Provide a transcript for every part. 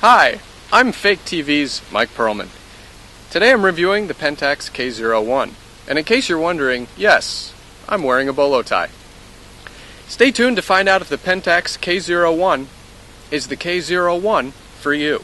Hi, I'm Fake TV's Mike Perlman. Today I'm reviewing the Pentax K-01. And in case you're wondering, yes, I'm wearing a bolo tie. Stay tuned to find out if the Pentax K-01 is the K-01 for you.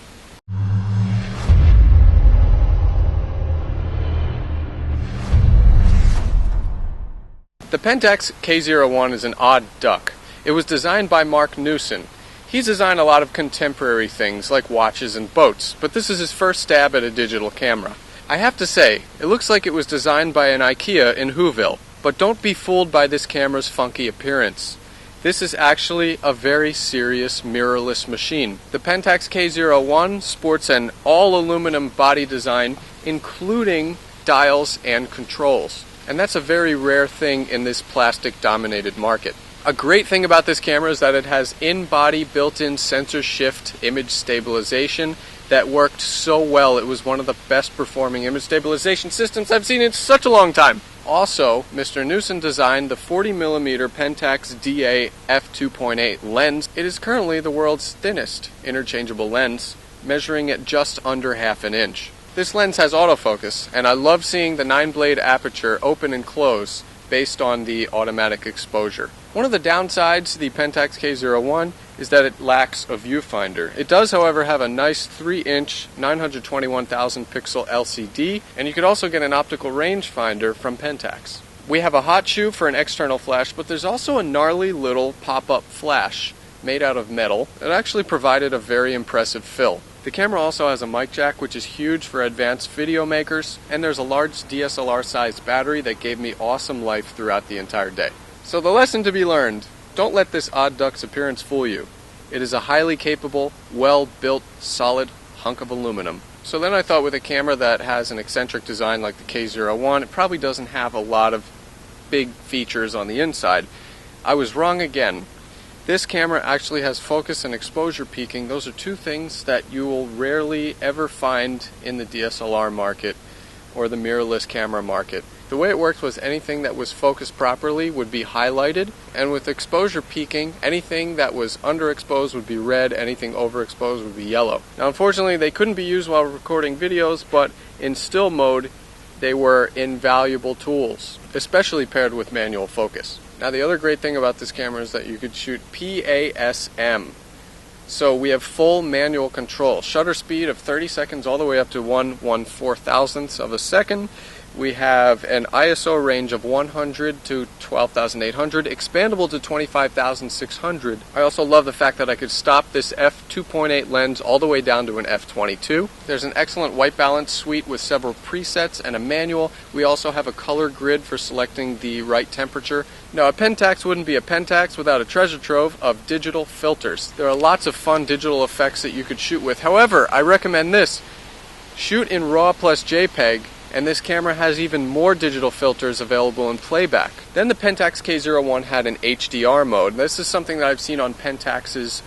The Pentax K-01 is an odd duck. It was designed by Mark Newson. He's designed a lot of contemporary things like watches and boats, but this is his first stab at a digital camera. I have to say, it looks like it was designed by an IKEA in Whoville, but don't be fooled by this camera's funky appearance. This is actually a very serious mirrorless machine. The Pentax K-01 sports an all-aluminum body design, including dials and controls. And that's a very rare thing in this plastic-dominated market. A great thing about this camera is that it has in-body built-in sensor shift image stabilization that worked so well. It was one of the best performing image stabilization systems I've seen in such a long time. Also, Mr. Newson designed the 40mm Pentax DA f2.8 lens. It is currently the world's thinnest interchangeable lens, measuring at just under half an inch. This lens has autofocus, and I love seeing the 9-blade aperture open and close based on the automatic exposure. One of the downsides to the Pentax K-01 is that it lacks a viewfinder. It does, however, have a nice 3-inch 921,000 pixel LCD, and you could also get an optical rangefinder from Pentax. We have a hot shoe for an external flash, but there's also a gnarly little pop-up flash made out of metal. It actually provided a very impressive fill. The camera also has a mic jack, which is huge for advanced video makers, and there's a large DSLR-sized battery that gave me awesome life throughout the entire day. So the lesson to be learned, don't let this odd duck's appearance fool you. It is a highly capable, well-built, solid hunk of aluminum. So then I thought with a camera that has an eccentric design like the K-01, it probably doesn't have a lot of big features on the inside. I was wrong again. This camera actually has focus and exposure peaking. Those are two things that you will rarely ever find in the DSLR market or the mirrorless camera market. The way it worked was anything that was focused properly would be highlighted, and with exposure peaking, anything that was underexposed would be red, anything overexposed would be yellow. Now unfortunately they couldn't be used while recording videos, but in still mode they were invaluable tools, especially paired with manual focus. Now the other great thing about this camera is that you could shoot PASM. So we have full manual control. Shutter speed of 30 seconds all the way up to 1/1/4,000th of a second. We have an ISO range of 100 to 12,800, expandable to 25,600. I also love the fact that I could stop this f2.8 lens all the way down to an f22. There's an excellent white balance suite with several presets and a manual. We also have a color grid for selecting the right temperature. Now, a Pentax wouldn't be a Pentax without a treasure trove of digital filters. There are lots of fun digital effects that you could shoot with. However, I recommend this. Shoot in RAW plus JPEG, and this camera has even more digital filters available in playback. Then the Pentax K-01 had an HDR mode. This is something that I've seen on Pentaxes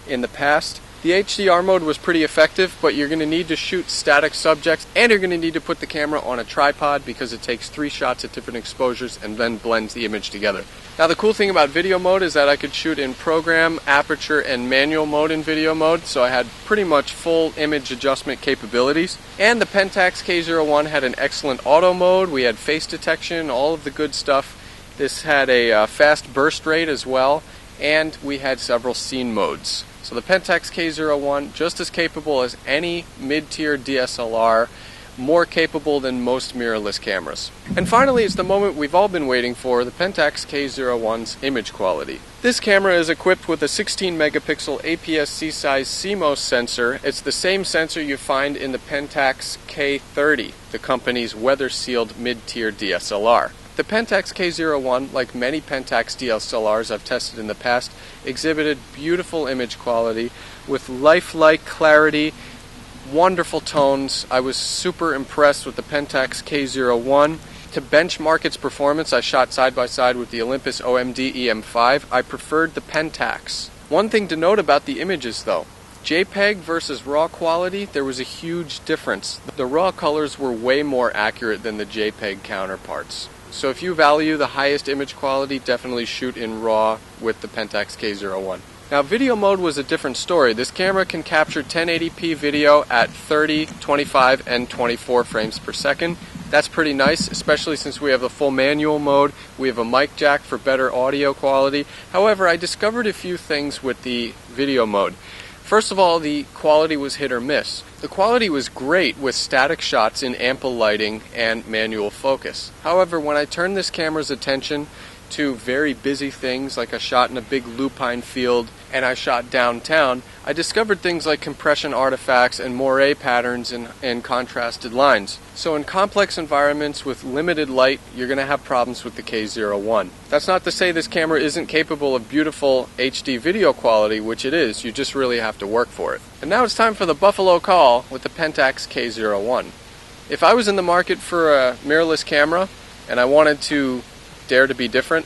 in the past. The HDR mode was pretty effective, but you're going to need to shoot static subjects, and you're going to need to put the camera on a tripod because it takes 3 shots at different exposures and then blends the image together. Now the cool thing about video mode is that I could shoot in program, aperture, and manual mode in video mode, so I had pretty much full image adjustment capabilities. And the Pentax K-01 had an excellent auto mode, we had face detection, all of the good stuff. This had a fast burst rate as well, and we had several scene modes. So the Pentax K-01, just as capable as any mid-tier DSLR, more capable than most mirrorless cameras. And finally, it's the moment we've all been waiting for, the Pentax K-01's image quality. This camera is equipped with a 16 megapixel APS-C size CMOS sensor. It's the same sensor you find in the Pentax K30, the company's weather-sealed mid-tier DSLR. The Pentax K-01, like many Pentax DSLRs I've tested in the past, exhibited beautiful image quality with lifelike clarity, wonderful tones. I was super impressed with the Pentax K-01. To benchmark its performance, I shot side by side with the Olympus OMD EM5. I preferred the Pentax. One thing to note about the images though, JPEG versus RAW quality, there was a huge difference. The RAW colors were way more accurate than the JPEG counterparts. So if you value the highest image quality, definitely shoot in RAW with the Pentax K-01. Now video mode was a different story. This camera can capture 1080p video at 30, 25, and 24 frames per second. That's pretty nice, especially since we have the full manual mode. We have a mic jack for better audio quality. However, I discovered a few things with the video mode. First of all, the quality was hit or miss. The quality was great with static shots in ample lighting and manual focus. However, when I turned this camera's attention to very busy things, like a shot in a big lupine field and I shot downtown, I discovered things like compression artifacts and moire patterns and contrasted lines. So in complex environments with limited light, you're going to have problems with the K-01. That's not to say this camera isn't capable of beautiful HD video quality, which it is. You just really have to work for it. And now it's time for the Buffalo Call with the Pentax K-01. If I was in the market for a mirrorless camera and I wanted to dare to be different,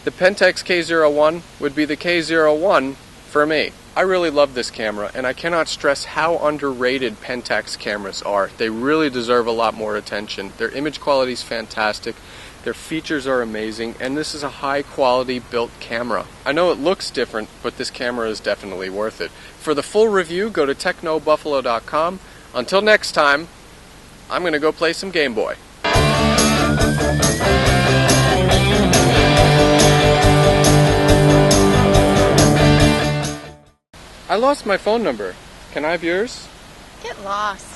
the Pentax K-01 would be the K-01 for me. I really love this camera, and I cannot stress how underrated Pentax cameras are. They really deserve a lot more attention. Their image quality is fantastic, their features are amazing, and this is a high quality built camera. I know it looks different, but this camera is definitely worth it. For the full review, go to technobuffalo.com. Until next time, I'm going to go play some Game Boy. I lost my phone number. Can I have yours? Get lost.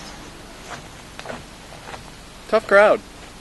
Tough crowd.